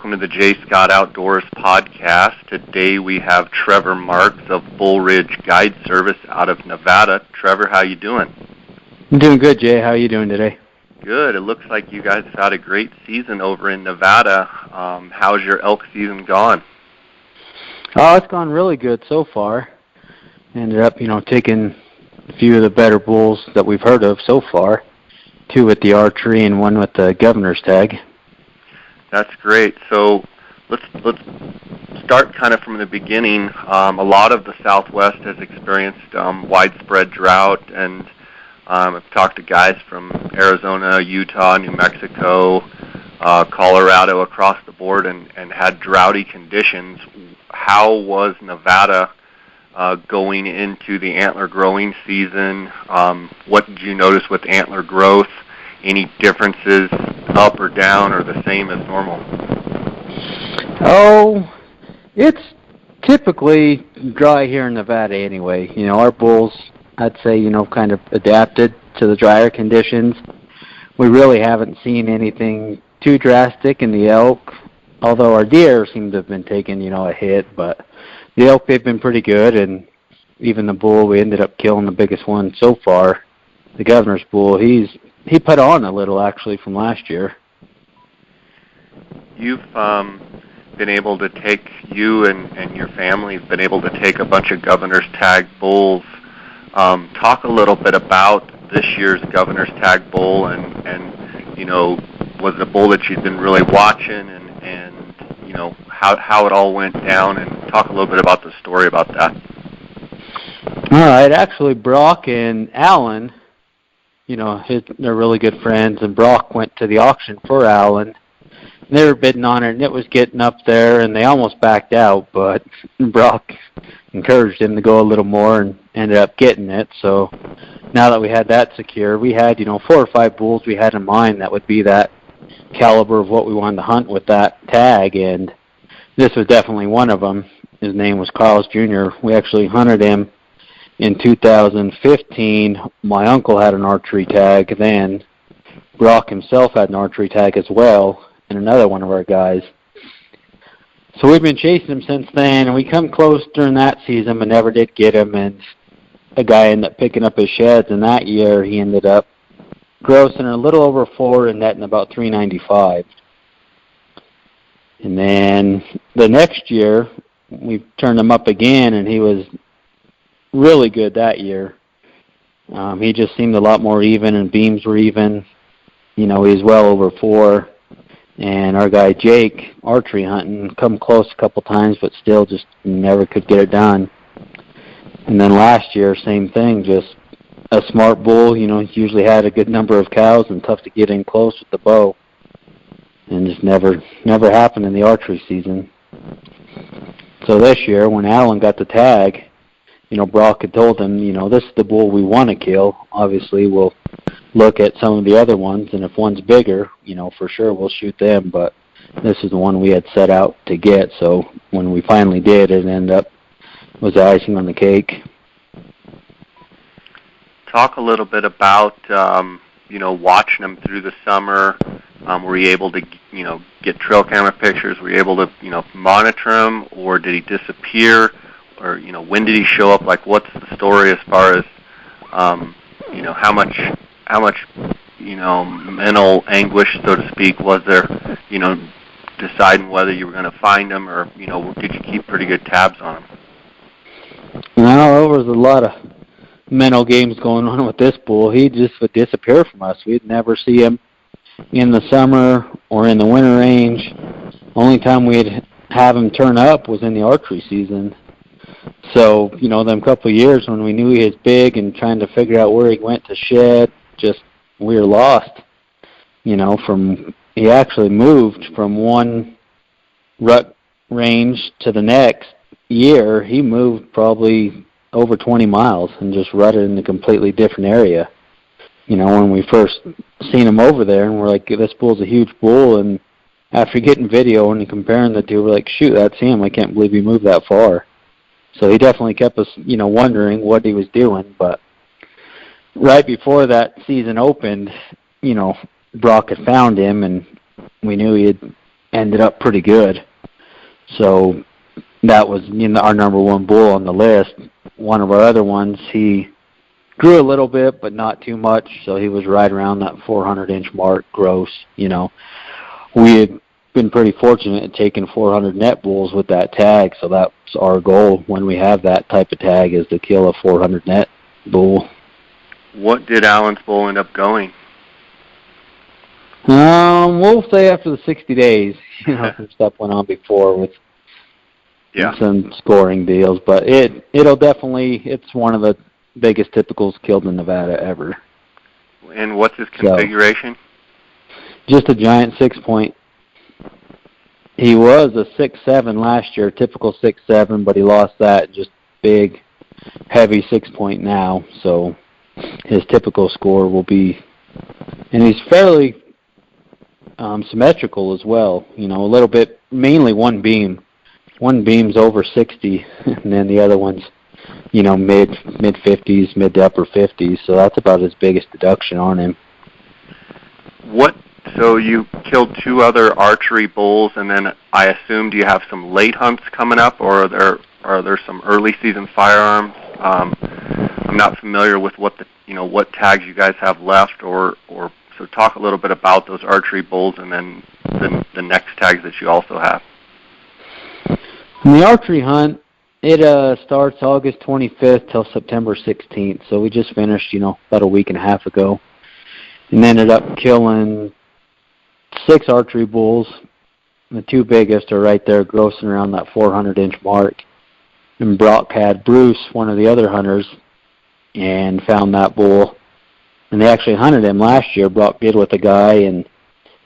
welcome to the J. Scott Outdoors podcast. Today we have Trevor Marques of Bull Ridge Guide Service out of Nevada. Trevor, how you doing? I'm doing good, Jay. How are you doing today? Good. It looks like you guys have had a great season over in Nevada. How's your elk season gone? Oh, it's gone really good so far. Ended up, taking a few of the better bulls that we've heard of so far. 2 with the archery and 1 with the governor's tag. That's great. So let's start kind of from the beginning. A lot of the Southwest has experienced widespread drought, and I've talked to guys from Arizona, Utah, New Mexico, Colorado, across the board, and had droughty conditions. How was Nevada going into the antler growing season? What did you notice with antler growth? Any differences up or down or the same as normal? Oh, it's typically dry here in Nevada anyway. Our bulls, I'd say, kind of adapted to the drier conditions. We really haven't seen anything too drastic in the elk, although our deer seem to have been taking, a hit. But the elk, they've been pretty good, and even the bull, we ended up killing the biggest one so far. The governor's bull, he put on a little, actually, from last year. You've been able to take, you and your family have been able to take a bunch of governor's tag bulls. Talk a little bit about this year's governor's tag bull, and was it a bull that you've been really watching, and how it all went down, and talk a little bit about the story about that. All right, actually, Brock and Alan, they're really good friends, and Brock went to the auction for Alan. They were bidding on it, and it was getting up there, and they almost backed out, but Brock encouraged him to go a little more and ended up getting it. So now that we had that secure, we had, 4 or 5 bulls we had in mind that would be that caliber of what we wanted to hunt with that tag, and this was definitely one of them. His name was Carlos Jr. We actually hunted him in 2015. My uncle had an archery tag then. Brock himself had an archery tag as well, and another one of our guys. So we've been chasing him since then, and we come close during that season but never did get him, and a guy ended up picking up his sheds, and that year he ended up grossing a little over 4 and netting about 395. And then the next year, we turned him up again, and he was really good that year. He just seemed a lot more even, and beams were even. He was well over 4. And our guy Jake, archery hunting, come close a couple times, but still just never could get it done. And then last year, same thing, just a smart bull. He usually had a good number of cows and tough to get in close with the bow. And just never happened in the archery season. So this year, when Alan got the tag, Brock had told him, this is the bull we want to kill. Obviously, we'll look at some of the other ones, and if one's bigger, for sure we'll shoot them. But this is the one we had set out to get. So when we finally did, it ended up was the icing on the cake. Talk a little bit about, watching them through the summer. Were you able to, get trail camera pictures? Were you able to, monitor him, or did he disappear? Or, when did he show up? Like, what's the story as far as, how much, mental anguish, so to speak, was there, deciding whether you were going to find him, or, did you keep pretty good tabs on him? No, there was a lot of mental games going on with this bull. He just would disappear from us. We'd never see him in the summer or in the winter range. Only time we'd have him turn up was in the archery season. So, them couple of years when we knew he was big and trying to figure out where he went to shed, just we were lost. He actually moved from one rut range to the next year. He moved probably over 20 miles and just rutted in a completely different area. When we first seen him over there, and we're like, this bull's a huge bull, and after getting video and comparing the two, we're like, shoot, that's him. I can't believe he moved that far. So he definitely kept us, wondering what he was doing. But right before that season opened, Brock had found him, and we knew he had ended up pretty good. So that was our number one bull on the list. One of our other ones, he grew a little bit, but not too much, so he was right around that 400-inch mark gross. We had been pretty fortunate at taking 400 net bulls with that tag, so that's our goal when we have that type of tag, is to kill a 400 net bull. What did Alan's bull end up going? We'll say after the 60 days. Some stuff went on before with some scoring deals, but it'll definitely, it's one of the biggest typicals killed in Nevada ever. And what's his configuration? Just a giant 6-point. He was a 6.7 last year, typical 6.7, but he lost that, just big, heavy 6-point now. So his typical score will be, and he's fairly symmetrical as well. A little bit, mainly one beam. One beam's over 60, and then the other one's, mid 50s, mid to upper 50s. So that's about his biggest deduction on him. So you killed 2 other archery bulls, and then I assume, do you have some late hunts coming up, or are there some early season firearms? I'm not familiar with what tags you guys have left, so talk a little bit about those archery bulls, and then the next tags that you also have. The archery hunt, it starts August 25th till September 16th. So we just finished, about a week and a half ago, and ended up killing 6 archery bulls. The 2 biggest are right there, grossing around that 400-inch mark. And Brock had Bruce, one of the other hunters, and found that bull. And they actually hunted him last year. Brock did with a guy, and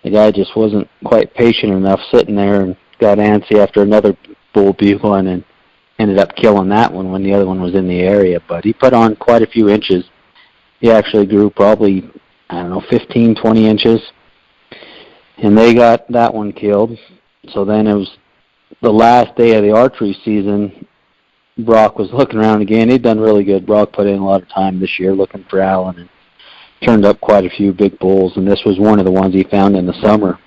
the guy just wasn't quite patient enough, sitting there, and got antsy after another bull bugling, and ended up killing that one when the other one was in the area. But he put on quite a few inches. He actually grew probably, 15, 20 inches. And they got that one killed. So then it was the last day of the archery season. Brock was looking around again. He'd done really good. Brock put in a lot of time this year looking for Alan, and turned up quite a few big bulls, and this was one of the ones he found in the summer.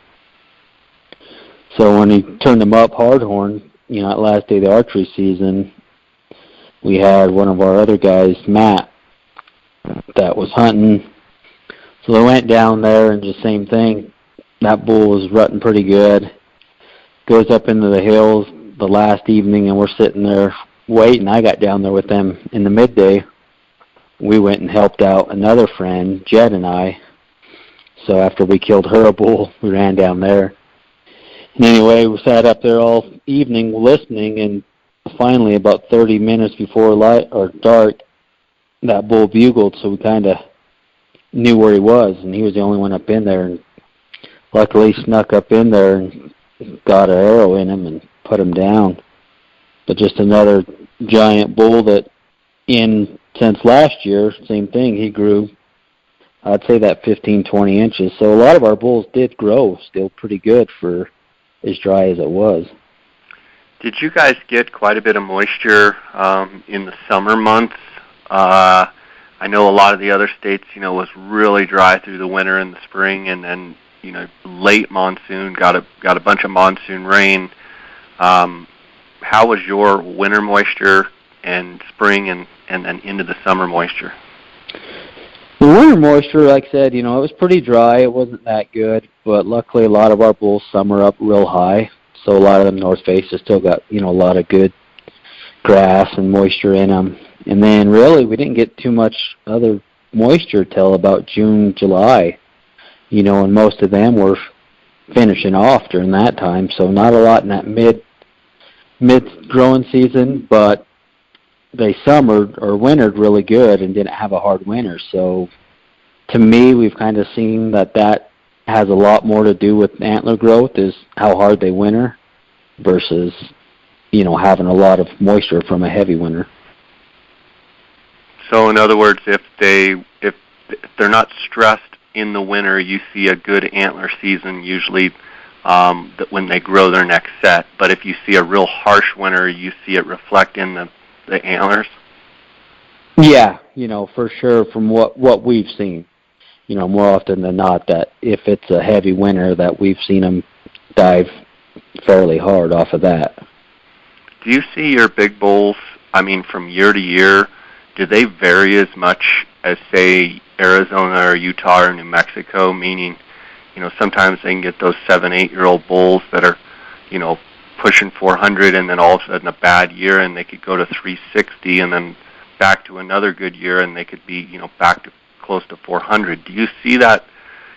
So when he turned them up hardhorn, that last day of the archery season, we had one of our other guys, Matt, that was hunting. So they went down there, and just same thing. That bull was rutting pretty good. Goes up into the hills the last evening, and we're sitting there waiting. I got down there with them in the midday. We went and helped out another friend, Jed and I. So after we killed her bull, we ran down there. And anyway, we sat up there all evening listening, and finally about 30 minutes before dark, that bull bugled, so we kind of knew where he was, and he was the only one up in there. And luckily snuck up in there and got an arrow in him and put him down. But just another giant bull that since last year, same thing, he grew, I'd say that 15, 20 inches. So a lot of our bulls did grow still pretty good for as dry as it was. Did you guys get quite a bit of moisture in the summer months? I know a lot of the other states, was really dry through the winter and the spring, and then, late monsoon, got a bunch of monsoon rain. How was your winter moisture and spring and then into the summer moisture? The winter moisture, like I said, it was pretty dry. It wasn't that good, but luckily a lot of our bulls summer up real high. So a lot of them north faces still got, a lot of good grass and moisture in them. And then really we didn't get too much other moisture till about June, July, and most of them were finishing off during that time. So not a lot in that mid growing season, but they summered or wintered really good and didn't have a hard winter. So to me, we've kind of seen that has a lot more to do with antler growth, is how hard they winter versus, having a lot of moisture from a heavy winter. So in other words, if they're not stressed in the winter, you see a good antler season usually when they grow their next set. But if you see a real harsh winter, you see it reflect in the antlers? Yeah, for sure from what we've seen. More often than not, that if it's a heavy winter, that we've seen them dive fairly hard off of that. Do you see your big bulls, from year to year, do they vary as much as, say, Arizona or Utah or New Mexico, meaning, sometimes they can get those 7, 8-year-old bulls that are, pushing 400, and then all of a sudden a bad year and they could go to 360, and then back to another good year and they could be, back to close to 400. Do you see that,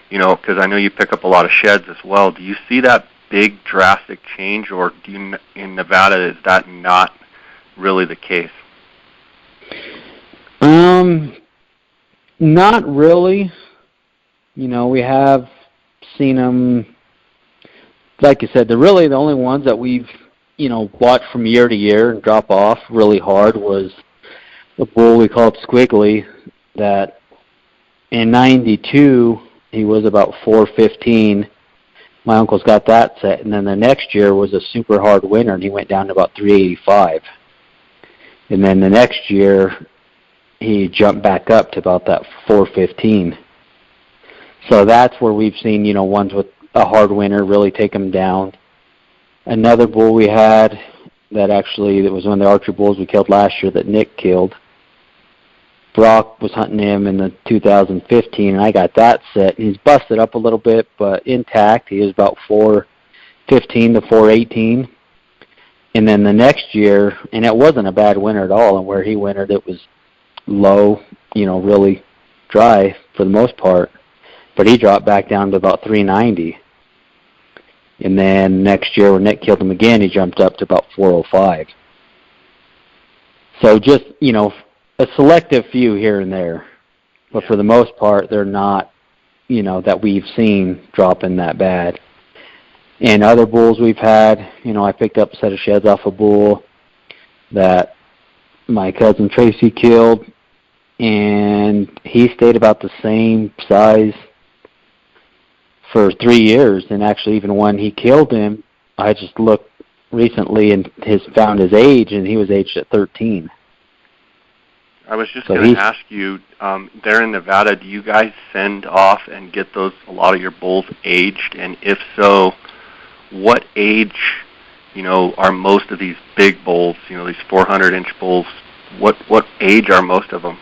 because I know you pick up a lot of sheds as well, do you see that big drastic change, or in Nevada is that not really the case? Not really. We have seen them, like you said, they're really the only ones that we've, watched from year to year and drop off really hard was the bull we called Squiggly, that in 92, he was about 415. My uncle's got that set, and then the next year was a super hard winter, and he went down to about 385. And then the next year, he jumped back up to about that 415. So that's where we've seen, ones with a hard winter really take them down. Another bull we had that was one of the archery bulls we killed last year that Nick killed. Brock was hunting him in the 2015, and I got that set. And he's busted up a little bit, but intact. He was about 415 to 418. And then the next year, and it wasn't a bad winter at all, and where he wintered, it was low, really dry for the most part. But he dropped back down to about 390. And then next year when Nick killed him again, he jumped up to about 405. So just, a selective few here and there. But for the most part, they're not, that we've seen dropping that bad. And other bulls we've had, I picked up a set of sheds off a bull that my cousin Tracy killed, and he stayed about the same size for 3 years. And actually, even when he killed him, I just looked recently and found his age, and he was aged at 13. I was just going to ask you, there in Nevada, do you guys send off and get a lot of your bulls aged? And if so, what age, are most of these big bulls, these 400-inch bulls, what age are most of them?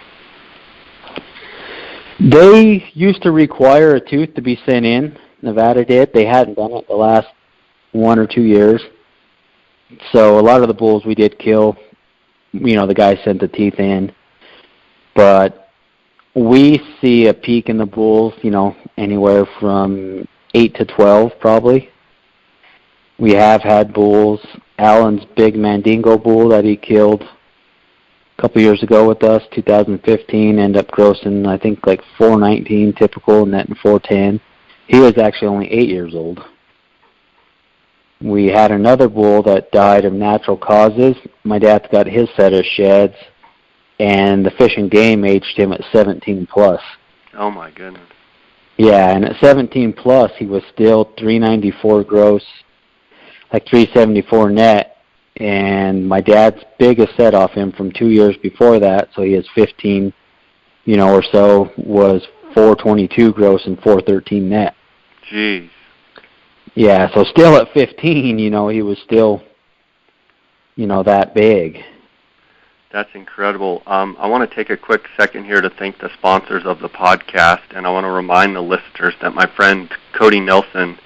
They used to require a tooth to be sent in. Nevada did. They hadn't done it the last 1 or 2 years. So a lot of the bulls we did kill, the guy sent the teeth in. But we see a peak in the bulls, anywhere from 8 to 12 probably. We have had bulls. Alan's big Mandingo bull that he killed a couple years ago with us, 2015, ended up grossing, I think, like 419 typical, netting 410. He was actually only 8 years old. We had another bull that died of natural causes. My dad got his set of sheds, and the Fish and Game aged him at 17 plus. Oh my goodness. Yeah, and at 17 plus, he was still 394 gross, like 374 net, and my dad's biggest set off him from 2 years before that, so he has 15, or so, was 422 gross and 413 net. Jeez. Yeah, so still at 15, he was still, that big. That's incredible. I want to take a quick second here to thank the sponsors of the podcast, and I want to remind the listeners that my friend Cody Nelson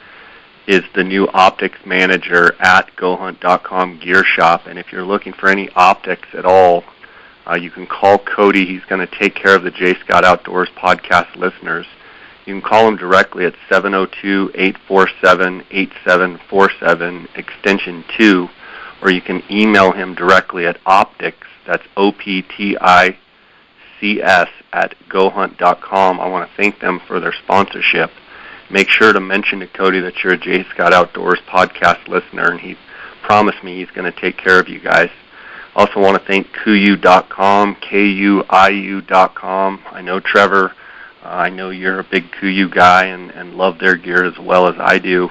is the new optics manager at GoHunt.com Gear Shop, and if you're looking for any optics at all, you can call Cody. He's going to take care of the J. Scott Outdoors podcast listeners. You can call him directly at 702-847-8747, extension 2, or you can email him directly at optics, that's OPTICS, at GoHunt.com. I want to thank them for their sponsorship. Make sure to mention to Cody that you're a J. Scott Outdoors podcast listener, and he promised me he's going to take care of you guys. Also want to thank KUIU.com, KUIU.com. I know Trevor, I know you're a big KUIU guy and love their gear as well as I do.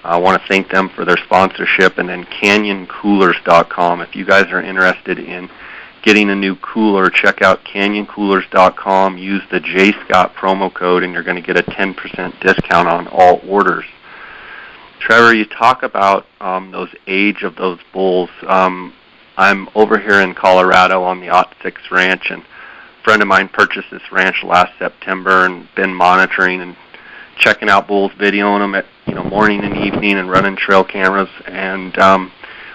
I want to thank them for their sponsorship. And then CanyonCoolers.com. If you guys are interested in getting a new cooler, check out CanyonCoolers.com. Use the J. Scott promo code, and you're going to get a 10% discount on all orders. Trevor, you talk about those age of those bulls. I'm over here in Colorado on the Ot6 Ranch, and a friend of mine purchased this ranch last September and been monitoring and checking out bulls, videoing them at morning and evening, and running trail cameras. And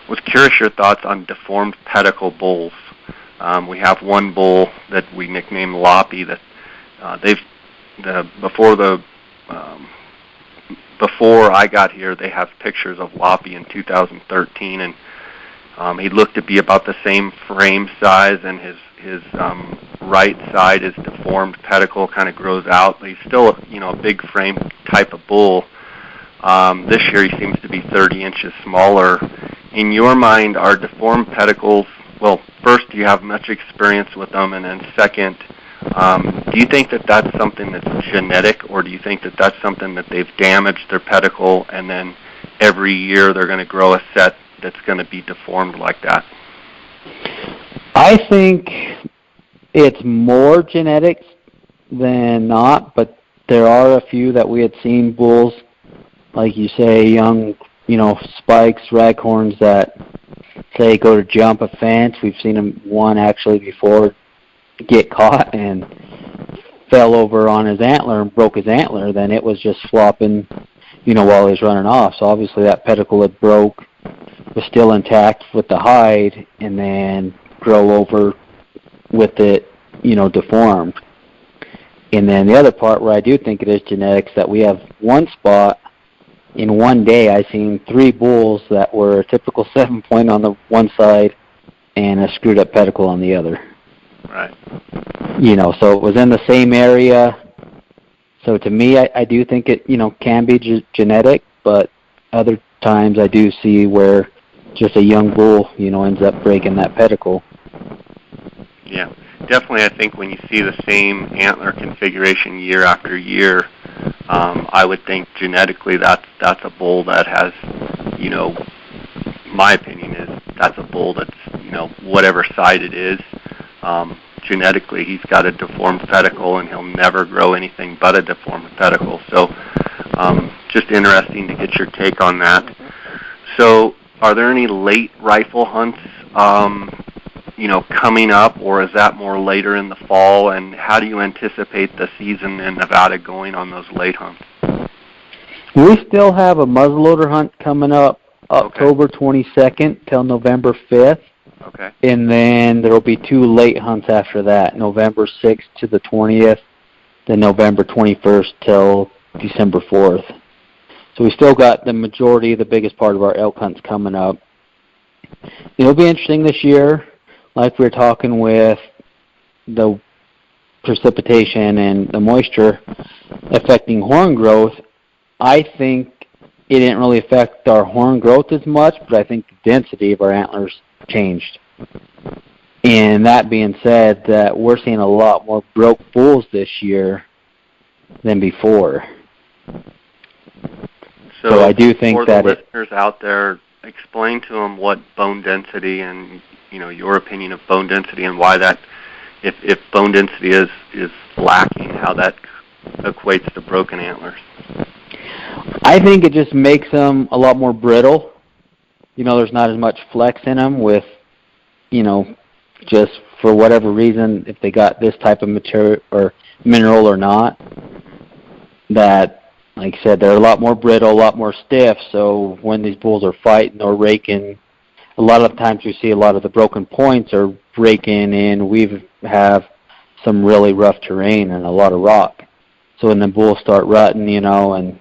was curious your thoughts on deformed pedicle bulls. We have one bull that we nicknamed Loppy that before I got here, they have pictures of Loppy in 2013, and he looked to be about the same frame size, and his right side is deformed pedicle, kind of grows out. He's still a big frame type of bull. This year he seems to be 30 inches smaller. In your mind, are deformed pedicles, well, first, do you have much experience with them, and then second, do you think that that's something that's genetic, or do you think that that's something that they've damaged their pedicle and then every year they're going to grow a set that's going to be deformed like that? I think it's more genetics than not, but there are a few that we had seen bulls, like you say, young, spikes, raghorns that, say, go to jump a fence. We've seen one actually before get caught and fell over on his antler and broke his antler. Then it was just flopping, while he was running off. So obviously that pedicle had broke, was still intact with the hide, and then grow over with it, deformed. And then the other part where I do think it is genetics, that we have one spot in one day I seen 3 bulls that were a typical 7-point on the one side and a screwed up pedicle on the other. Right. So it was in the same area. So to me, I do think it, can be genetic, but other times I do see where just a young bull, ends up breaking that pedicle. Yeah, definitely. I think when you see the same antler configuration year after year, I would think genetically that's a bull that has, my opinion is that's a bull that's, whatever side it is, genetically he's got a deformed pedicle and he'll never grow anything but a deformed pedicle. So just interesting to get your take on that. So are there any late rifle hunts, coming up, or is that more later in the fall? And how do you anticipate the season in Nevada going on those late hunts? We still have a muzzleloader hunt coming up October 22nd till November 5th. Okay. And then there will be 2 late hunts after that, November 6th to the 20th, then November 21st till December 4th. So we still got the majority, the biggest part of our elk hunts coming up. It'll be interesting this year, like we were talking with the precipitation and the moisture affecting horn growth. I think it didn't really affect our horn growth as much, but I think the density of our antlers changed. And that being said, that we're seeing a lot more broke bulls this year than before. So I do think that for the listeners out there, explain to them what bone density and your opinion of bone density and why that, if bone density is lacking, how that equates to broken antlers. I think it just makes them a lot more brittle. There's not as much flex in them with, just for whatever reason, if they got this type of material or mineral or not, that, like I said, they're a lot more brittle, a lot more stiff. So when these bulls are fighting or raking, a lot of the times we see a lot of the broken points are raking in. We have some really rough terrain and a lot of rock. So when the bulls start rutting, and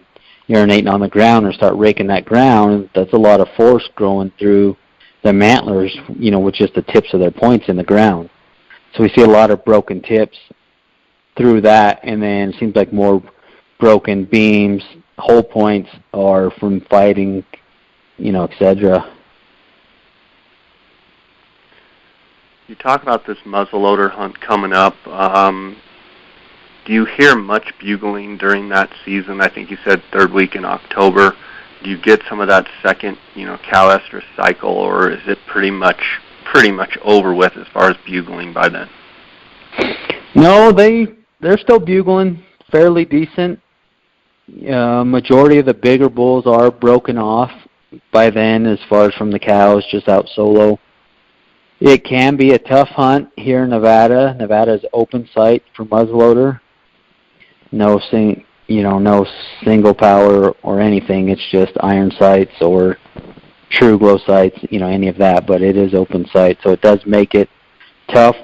urinating on the ground or start raking that ground, that's a lot of force growing through the antlers, with just the tips of their points in the ground. So we see a lot of broken tips through that, and then it seems like more broken beams, hole points are from fighting, etc. You talk about this muzzleloader hunt coming up. Do you hear much bugling during that season? I think you said 3rd week in October. Do you get some of that second, cow estrus cycle, or is it pretty much over with as far as bugling by then? No, they're still bugling fairly decent. Majority of the bigger bulls are broken off by then, as far as from the cows, just out solo. It can be a tough hunt here in Nevada. Nevada's open site for muzzleloader. No single power or anything. It's just iron sights or true glow sights, any of that. But it is open site, so it does make it tough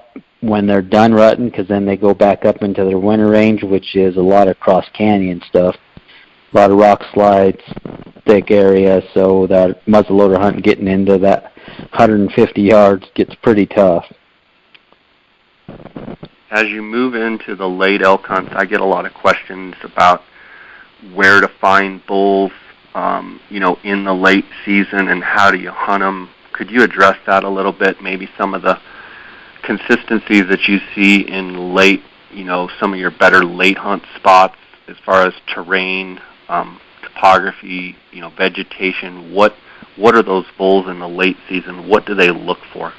when they're done rutting, because then they go back up into their winter range, which is a lot of cross canyon stuff, a lot of rock slides, thick area. So that muzzleloader hunt getting into that 150 yards gets pretty tough. As you move into the late elk hunts, I get a lot of questions about where to find bulls, in the late season, and how do you hunt them. Could you address that a little bit? Maybe some of the consistencies that you see in late, some of your better late hunt spots as far as terrain, topography, vegetation. What are those bulls in the late season? What do they look for?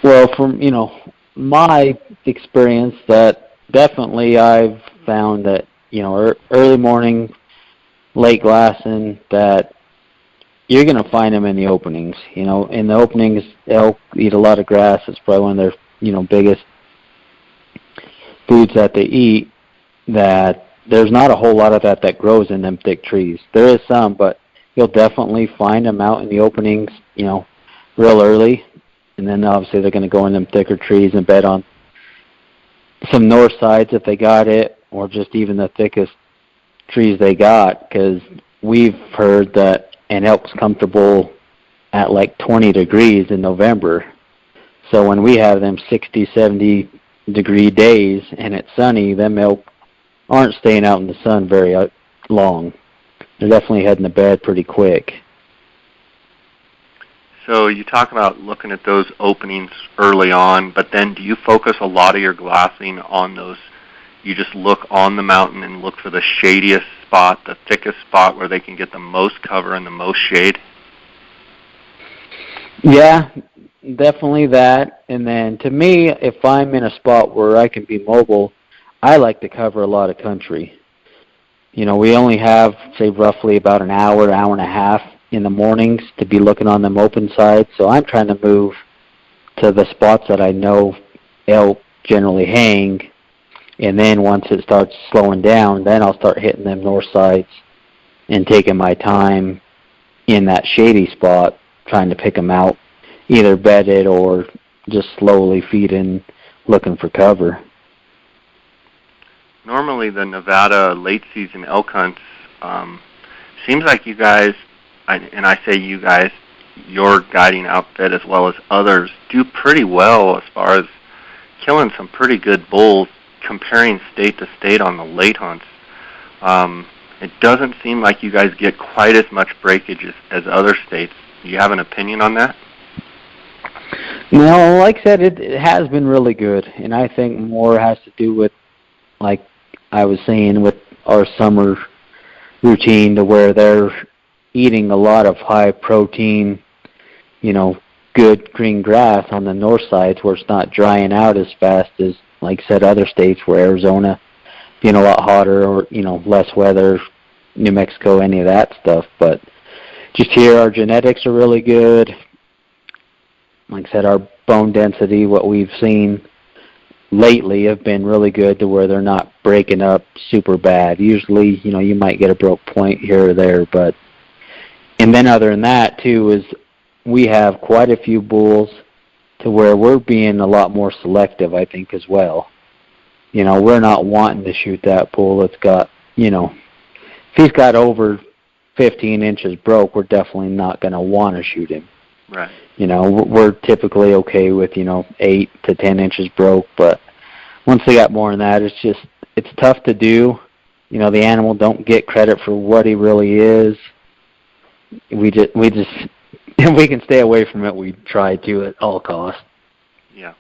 Well, from my experience, that definitely I've found that early morning, late glassing, that you're going to find them in the openings. In the openings, elk eat a lot of grass. It's probably one of their biggest foods that they eat. That there's not a whole lot of that grows in them thick trees. There is some, but you'll definitely find them out in the openings, real early. And then obviously they're going to go in them thicker trees and bed on some north sides if they got it, or just even the thickest trees they got, because we've heard that an elk's comfortable at like 20 degrees in November. So when we have them 60, 70 degree days and it's sunny, them elk aren't staying out in the sun very long. They're definitely heading to bed pretty quick. So you talk about looking at those openings early on, but then do you focus a lot of your glassing on those? You just look on the mountain and look for the shadiest spot, the thickest spot where they can get the most cover and the most shade? Yeah, definitely that. And then to me, if I'm in a spot where I can be mobile, I like to cover a lot of country. We only have, say, roughly about an hour, hour and a half in the mornings to be looking on them open sides. So I'm trying to move to the spots that I know elk generally hang. And then once it starts slowing down, then I'll start hitting them north sides and taking my time in that shady spot, trying to pick them out, either bedded or just slowly feeding, looking for cover. Normally the Nevada late season elk hunts, seems like you guys, and I say you guys, your guiding outfit as well as others, do pretty well as far as killing some pretty good bulls comparing state to state on the late hunts. It doesn't seem like you guys get quite as much breakage as other states. Do you have an opinion on that? No, like I said, it has been really good, and I think more has to do with, like I was saying, with our summer routine, to where they're eating a lot of high protein, good green grass on the north sides, where it's not drying out as fast as, like I said, other states, where Arizona being a lot hotter, or less weather, New Mexico, any of that stuff. But just here, our genetics are really good. Like I said, our bone density, what we've seen lately, have been really good, to where they're not breaking up super bad. Usually, you might get a broke point here or there, but and then other than that too, is we have quite a few bulls to where we're being a lot more selective, I think, as well. We're not wanting to shoot that bull that's got, if he's got over 15 inches broke, we're definitely not going to want to shoot him. Right. We're typically okay with, 8 to 10 inches broke, but once they got more than that, it's tough to do. The animal don't get credit for what he really is. We just if we can stay away from it, we try to at all costs. Yeah.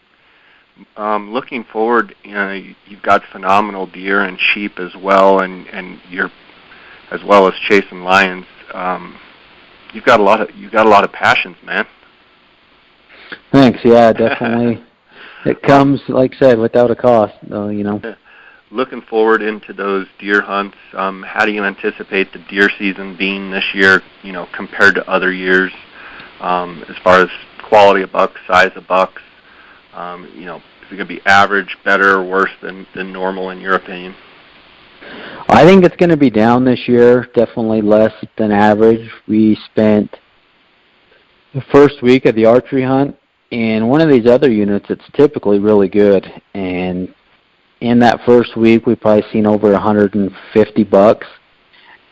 Looking forward, you've got phenomenal deer and sheep as well, and you're, as well as chasing lions. You've got a lot of passions, man. Thanks. Yeah, definitely. It comes, like I said, without a cost, though. looking forward into those deer hunts, how do you anticipate the deer season being this year, compared to other years, as far as quality of bucks, size of bucks? Is it going to be average, better, or worse than normal in your opinion? I think it's going to be down this year, definitely less than average. We spent the first week of the archery hunt in one of these other units that's typically really good, and in that first week we probably seen over 150 bucks,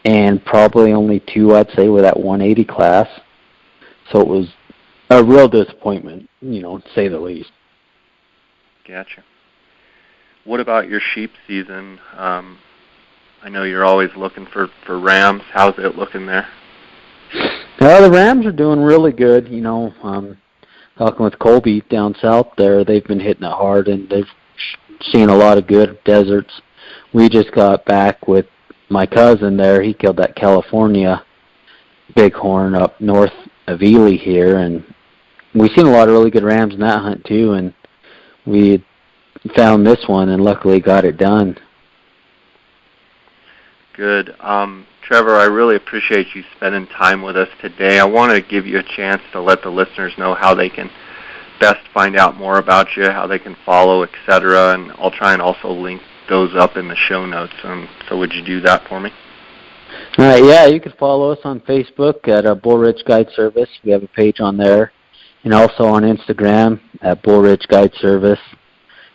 and probably only 2, I'd say, with that 180 class. So it was a real disappointment, to say the least. Gotcha. What about your sheep season? I know you're always looking for rams. How's it looking there? The rams are doing really good. Talking with Colby down south there, they've been hitting it hard, and they've seen a lot of good deserts. We just got back with my cousin there. He killed that California bighorn up north of Ely here, and we've seen a lot of really good rams in that hunt too, and we found this one and luckily got it done. Good. Trevor, I really appreciate you spending time with us today. I want to give you a chance to let the listeners know how they can best find out more about you, how they can follow, etc., and I'll try and also link those up in the show notes. So would you do that for me? Yeah, you can follow us on Facebook at Bull Ridge Guide Service. We have a page on there, and also on Instagram at Bull Ridge Guide Service.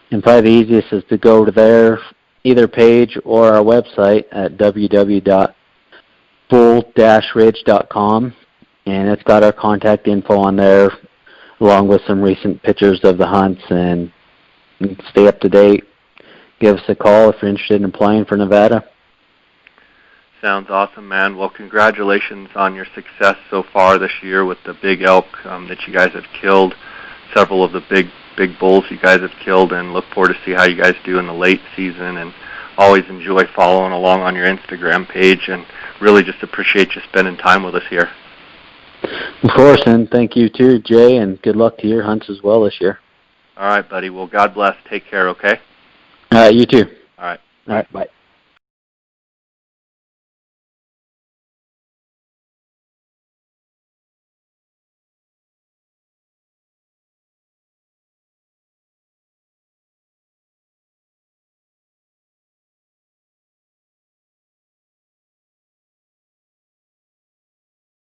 And probably the easiest is to go to their either page or our website at www.bull-ridge.com, and it's got our contact info on there, along with some recent pictures of the hunts, and you can stay up to date. Give us a call if you're interested in applying for Nevada. Sounds awesome, man. Well, congratulations on your success so far this year with the big elk that you guys have killed, several of the big bulls you guys have killed, and look forward to see how you guys do in the late season, and always enjoy following along on your Instagram page, and really just appreciate you spending time with us here. Of course, and thank you too, Jay, and good luck to your hunts as well this year. All right, buddy. Well, God bless. Take care, okay? You too. All right. All right, bye.